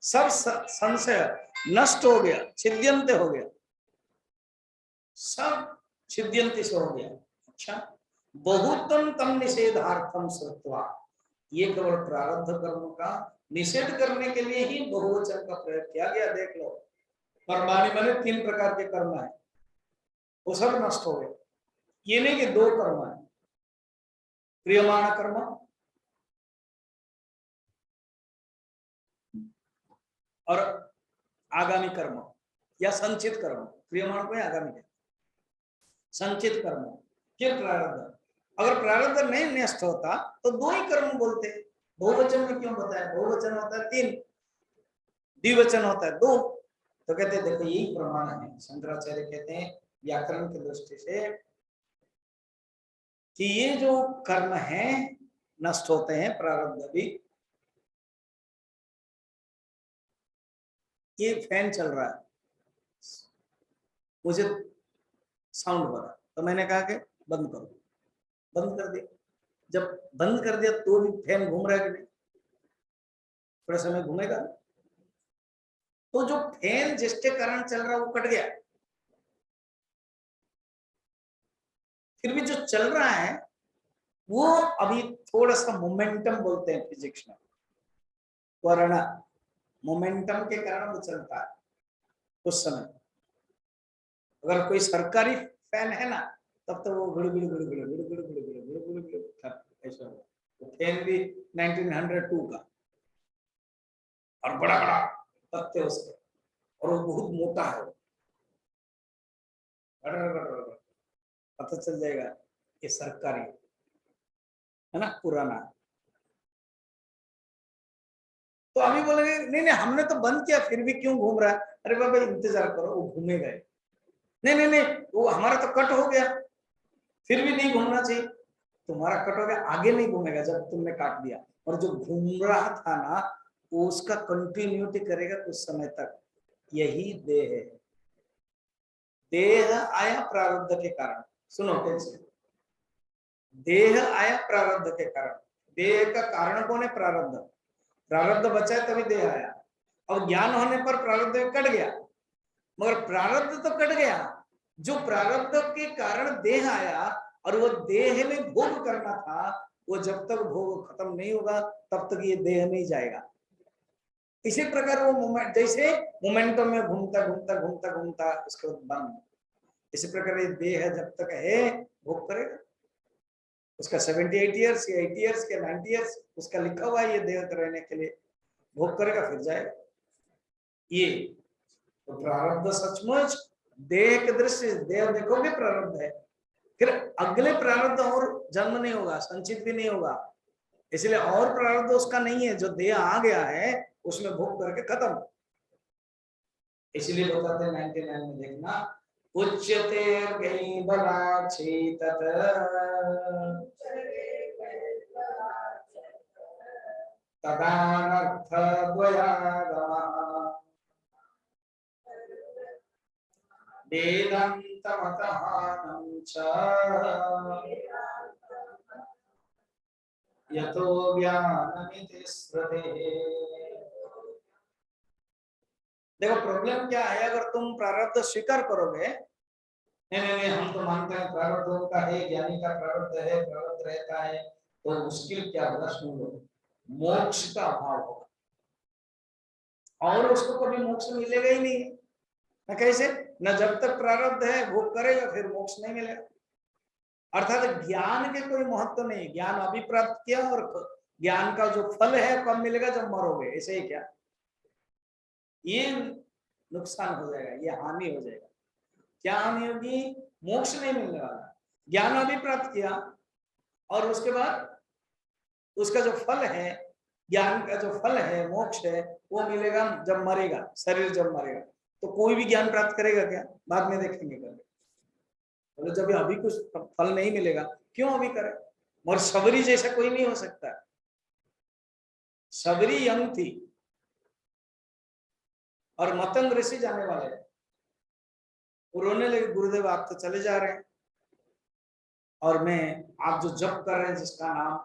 सब संशय नष्ट हो गया, छिद्यन्ते हो गया, सब छिद्यन्ते से हो गया। अच्छा, बहुतम तम निषेधार्थम श्रुत्वा, ये केवल प्रारब्ध कर्म का निषेध करने के लिए ही बहुवचन का प्रयोग किया गया। देख लो, कर्माणि माने 3 प्रकार के कर्म है, वो सब नष्ट हो गए। ये नहीं कि 2 कर्म है, क्रियमाण कर्म और आगामी कर्म या संचित कर्म। क्रियमाण को आगामी कर्म, संचित कर्म, फिर प्रारब्ध। अगर प्रारब्ध नहीं नष्ट होता तो 2 ही कर्म बोलते। बहुवचन में क्यों बताया? बहुवचन होता है 3, द्विवचन होता है 2। तो कहते हैं देखो यही प्रमाण है। शंकराचार्य कहते हैं व्याकरण की दृष्टि से कि ये जो कर्म है नष्ट होते हैं, प्रारब्ध भी। ये फैन चल रहा है, मुझे साउंड बना, तो मैंने कहा कि बंद करो, बंद कर दिया। जब बंद कर दिया तो भी फैन घूम रहा है कि नहीं? थोड़ा समय घूमेगा। तो जो फैन जिसके कारण चल रहा है वो कट गया, फिर भी जो चल रहा है वो अभी थोड़ा सा मोमेंटम बोलते हैं फिजिक्स में, त्वरण, मोमेंटम के कारण वो चलता है। उस समय अगर कोई सरकारी फैन है ना, तब तो वो गुड़ गुड़ गुड़ गुड़ गुड़ गुड़ गुड़ गुड़ गुड़ गुड़ ऐसा हो। तो फैन भी 1902 का और बड़ा बड़ा पत्ते उसके, और वो बहुत मोटा है, पता चल जाएगा ये सरकारी है ना, पुराना। तो अभी बोलेंगे नहीं नहीं हमने तो बंद किया फिर भी क्यों घूम रहा है? अरे बाबा इंतजार करो, वो घूमेगा। नहीं नहीं नहीं, वो हमारा तो कट हो गया, फिर भी नहीं घूमना चाहिए। तुम्हारा कट हो गया, आगे नहीं घूमेगा जब तुमने काट दिया। और जो घूम रहा था ना वो उसका कंटिन्यूटी करेगा कुछ समय तक। यही देह है। देह आया प्रारब्ध के कारण। सुनो कैसे, देह आया प्रारब्ध के कारण। देह का कारण कौन है? प्रारब्ध। प्रारब्ध बचा है तभी देह आया। अब ज्ञान होने पर प्रारब्ध कट गया, मगर प्रारब्ध तो कट गया। जो प्रारब्ध के कारण देह आया और वो देह में भोग करना था, वो जब तक भोग खत्म नहीं होगा तब तक ये देह नहीं जाएगा। इसी प्रकार वो मोमेंट, जैसे मोमेंटम में घूमता घूमता घूमता घूमता उसके बाद बंद, इसी प्रकार ये देह जब तक है भोग करेगा। उसका 78 ईयर्स या 80 ईयर्स के 90 ईयर्स उसका लिखा हुआ है, ये देह रहने के लिए भोग करेगा फिर जाएगा। ये तो प्रारब्ध सचमुच देह के दृष्टि से, देह देखोगे प्रारब्ध है, फिर अगले प्रारब्ध और जन्म नहीं होगा, संचित भी नहीं होगा, इसलिए और प्रारब्ध उसका नहीं है, जो देह आ गया है उसमें भोग करके खत्म। इसलिए बताते हैं 99 में देखना, उच्यते गई बला चेतत तदानर्थ द्वयागमः वेदान्तमतहानं च यतो ज्ञानमिति स्मृतिः। देखो प्रॉब्लम क्या है, अगर तुम प्रारब्ध स्वीकार करोगे, नहीं नहीं नहीं हम तो मानते हैं प्रारब्ध का है, ज्ञानी का प्रारब्ध है, प्रारब्ध रहता है, तो मुश्किल क्या होगा सुन लो, मोक्ष का अभाव होगा, और उसको कभी मोक्ष मिलेगा ही नहीं। न कैसे, न जब तक प्रारब्ध है भोग करेगा फिर मोक्ष नहीं मिलेगा। अर्थात ज्ञान के कोई महत्व नहीं, ज्ञान अभी प्राप्त किया और ज्ञान का जो फल है कब मिलेगा, जब मरोगे, ऐसे ही क्या, ये नुकसान हो जाएगा, ये हानि हो जाएगा। क्या हानि होगी, मोक्ष नहीं मिलने वाला। ज्ञान अभी प्राप्त किया और उसके बाद उसका जो फल है, ज्ञान का जो फल है, मोक्ष है, वो मिलेगा जब मरेगा, शरीर जब मरेगा। तो कोई भी ज्ञान प्राप्त करेगा क्या, बाद में देखेंगे करके, तो जब अभी कुछ फल नहीं मिलेगा क्यों अभी करे। और सबरी जैसा कोई नहीं हो सकता। सबरी यंग थी और मतंग ऋषि जाने वाले, रोने लगे, गुरुदेव आप तो चले जा रहे हैं और मैं, आप जो जप कर रहे हैं जिसका नाम,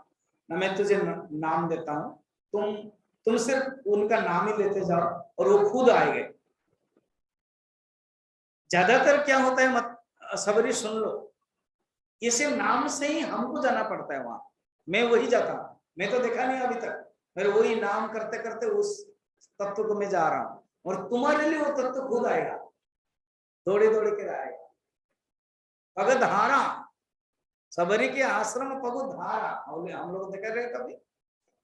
ना मैं तुझे नाम देता हूं, तुम सिर्फ उनका नाम ही लेते जाओ और वो खुद आएंगे। ज्यादातर क्या होता है, मत सबरी सुन लो, इसे नाम से ही हमको जाना पड़ता है वहां। मैं वही जाता हूं, मैं तो देखा नहीं अभी तक, मेरे वही नाम करते करते उस तत्व को मैं जा रहा हूं, और तुम्हारे लिए वो तत्व खुद आएगा, दौड़े दौड़े के आएगा। पगधारा, सबरी के आश्रम पगधारा, हम लोग देख रहे कभी,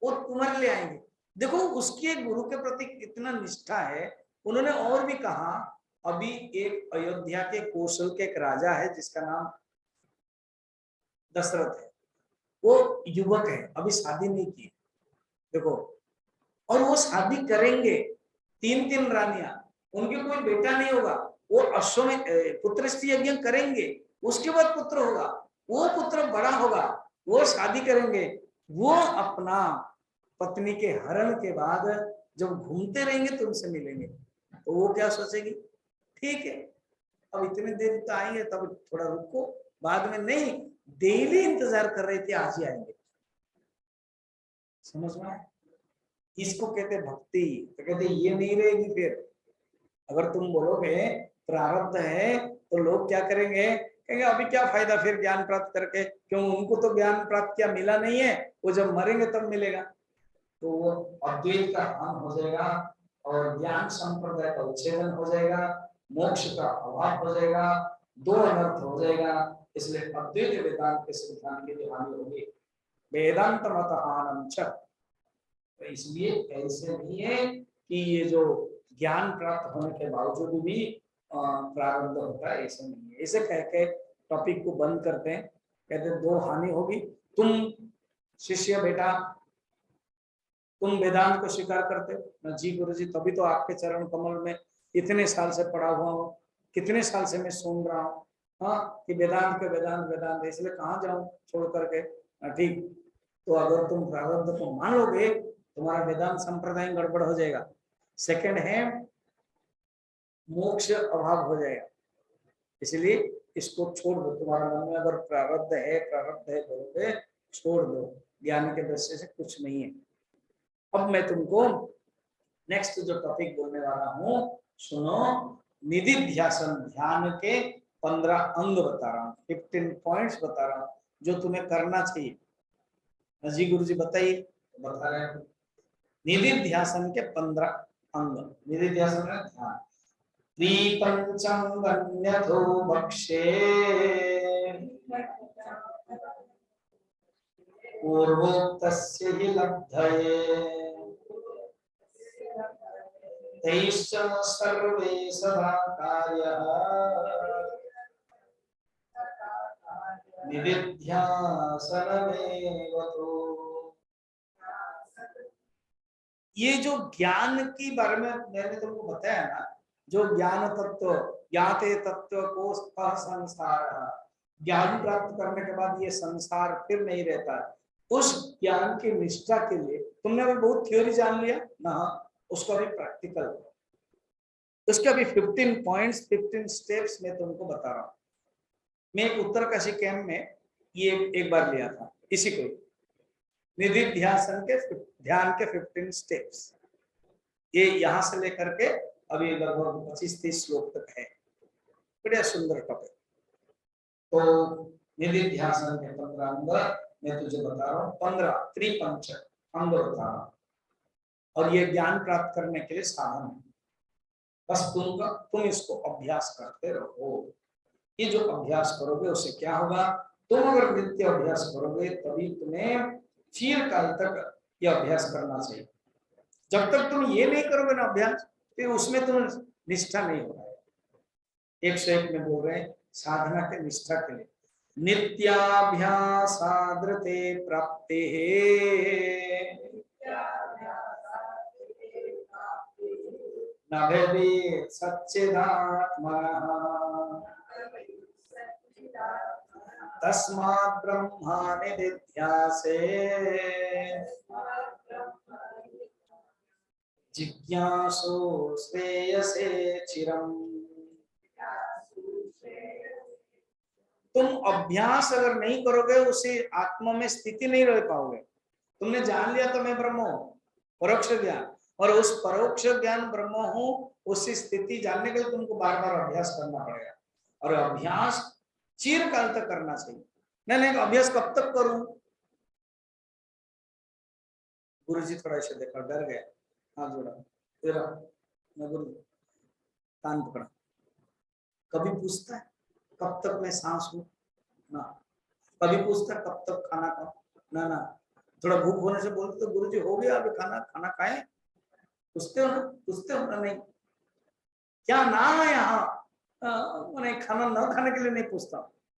वो तुम्हारे लिए आएंगे। देखो उसके गुरु के प्रति कितना निष्ठा है। उन्होंने और भी कहा, अभी एक अयोध्या के कौशल के एक राजा है जिसका नाम दशरथ है, वो युवक है, अभी शादी नहीं की, देखो, और वो शादी करेंगे, 3 रानियां, उनके कोई बेटा नहीं होगा, वो अश्वमेध पुत्र यज्ञ करेंगे, उसके बाद पुत्र होगा, वो पुत्र बड़ा होगा, वो शादी करेंगे, वो अपना पत्नी के हरण के बाद जब घूमते रहेंगे तो उनसे मिलेंगे, तो वो क्या सोचेगी, ठीक है अब इतने देर तो आएंगे, तब थोड़ा रुको, बाद में नहीं, डेली इंतजार कर रहे थे, आज ही आएंगे। समझ में, इसको कहते भक्ति। तो कहते ये नहीं रहेगी फिर, अगर तुम बोलोगे प्रारब्ध है तो लोग क्या करेंगे, कहेंगे अभी क्या फायदा फिर ज्ञान प्राप्त करके, क्यों, उनको तो ज्ञान प्राप्त किया मिला नहीं है, वो जब मरेंगे तब मिलेगा। तो वो अद्वैत का हान हो जाएगा और ज्ञान संप्रदाय का उच्छेदन हो जाएगा, मोक्ष का अभाव हो जाएगा, दो अनर्थ हो जाएगा। इसलिए अद्वैत वेदांत के सिद्धांत की हानि होगी, वेदांत मत हानम च। तो इसलिए ऐसे नहीं है कि ये जो ज्ञान प्राप्त होने के बावजूद भी प्रारब्ध होता है, ऐसे नहीं है। ऐसे कह के टॉपिक को बंद करते हैं, कहते हैं दो हानि होगी, तुम शिष्य बेटा तुम वेदांत को स्वीकार करते ना, जी गुरु जी तभी तो आपके चरण कमल में इतने साल से पड़ा हुआ हूँ, कितने साल से मैं सुन रहा हूँ, हाँ कि वेदांत के वेदांत वेदांत, इसलिए कहाँ जाऊं छोड़ करके। ठीक, तो अगर तुम प्रारब्ध को मान लोगे तुम्हारा वेदांत संप्रदाय गड़बड़ हो जाएगा। सेकंड है मोक्ष अभाव हो जाएगा, इसलिए इसको छोड़ दो। तुम्हारा मन में अगर प्रारब्ध है बोलोगे, छोड़ दो, ज्ञान के दृष्टि से कुछ नहीं है। अब मैं तुमको नेक्स्ट जो टॉपिक बोलने वाला हूँ सुनो, निधिध्यासन, ध्यान के 15 अंग बता रहा हूँ, 15 पॉइंट्स बता रहा हूँ जो तुम्हें करना चाहिए। जी गुरु जी बताइए, बता रहे हैं निधिध्यासन के 15 अंग। निधिध्यासन में ध्यान, त्रिपंचंगन्यथो भक्षे पूर्वोक्तस्य हि लब्धये तैश्च सर्वे सदा कार्यः निदिध्यासनमेव तु। ये जो ज्ञान की बारे में मैंने तुमको बताया ना, जो ज्ञान तत्व ज्ञाते तत्व को संसार, ज्ञान प्राप्त करने के बाद ये संसार फिर नहीं रहता। उस ज्ञान की निष्ठा के लिए तुमने अभी बहुत थ्योरी जान लिया ना, उसको अभी प्रैक्टिकल, उसके अभी 15 पॉइंट्स 15 स्टेप्स में तुमको बता रहा हूं। मैं उत्तरकाशी कैंप में ये एक बार लिया था इसी को, निधिध्यासन के ध्यान के 15 स्टेप्स, ये यहां से लेकर के अभी लगभग 25-30 श्लोक तक है, बड़ा सुंदर टॉपिक। तो निधिध्यासन के 15 अंग मैं तुझे बता रहा हूँ, 15 त्रिपंच अंग बता रहा हूँ, और ये ज्ञान प्राप्त करने के लिए साधन है। बस तुम इसको अभ्यास करते रहो। ये जो अभ्यास करोगे उससे क्या होगा, तुम अगर नित्य अभ्यास करोगे तभी तुम्हें चिरकाल तक ये अभ्यास करना चाहिए। जब तक तुम ये नहीं करोगे ना अभ्यास, फिर उसमें तुम निष्ठा नहीं होगा। 101 में बोल रहे साधना के निष्ठा के लिए, नित्याभ्यासाद्रते प्राप्ते नभेदेत सच्चिदात्मनः तस्मात् ब्रह्मा निधिध्यासे जिज्ञासो श्रेयसे चिरम। तुम अभ्यास अगर नहीं करोगे उसी आत्मा में स्थिति नहीं रह पाओगे। तुमने जान लिया तो मैं ब्रह्म हूं, परोक्ष ज्ञान, और उस परोक्ष ज्ञान ब्रह्म हूं, उसी स्थिति जानने के लिए तुमको बार बार अभ्यास करना पड़ेगा, और अभ्यास चिरकाल तक करना चाहिए। नहीं अभ्यास कब तक करूं? गुरुजी थोड़ा ऐसे देखा, डर गया, हाथ जोड़ा, तेरा मैं गुरु कान पकड़ा। कभी पूछता है कब तक मैं सांस हूं ना, कभी पूछता है कब तक खाना खाऊं ना, ना थोड़ा भूख होने से बोलते तो गुरुजी हो गया अभी खाना, खाना खाएं, पूछते हो ना, पूछते हो ना? नहीं, क्या ना है यहाँ, मैंने खाना ना खाने के लिए नहीं पूछता,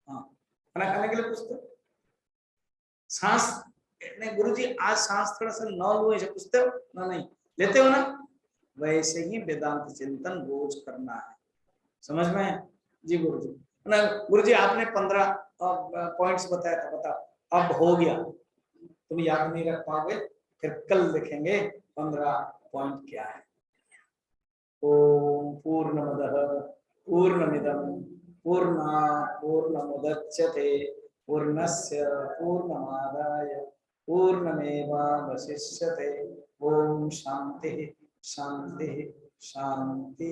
हाँ खाना खाने के लिए पूछते। सांस नहीं गुरुजी आज सांस थोड़ा सा न लो ऐसे पूछते हो ना? नहीं लेते हो ना? वैसे ही वेदांत चिंतन रोज करना है, समझ में? जी गुरुजी ना, गुरुजी आपने 15 पॉइंट्स बताया था, बताओ अब हो गया, तुम याद नहीं रख पाओगे, फिर कल देखेंगे 15 पॉइंट क्या है। ओम पूर्णमदः पूर्णमिदं पूर्णात् पूर्णमुदच्यते पूर्णस्य पूर्णमादाय पूर्णमेवावशिष्यते। ओम शांति शांति शांति।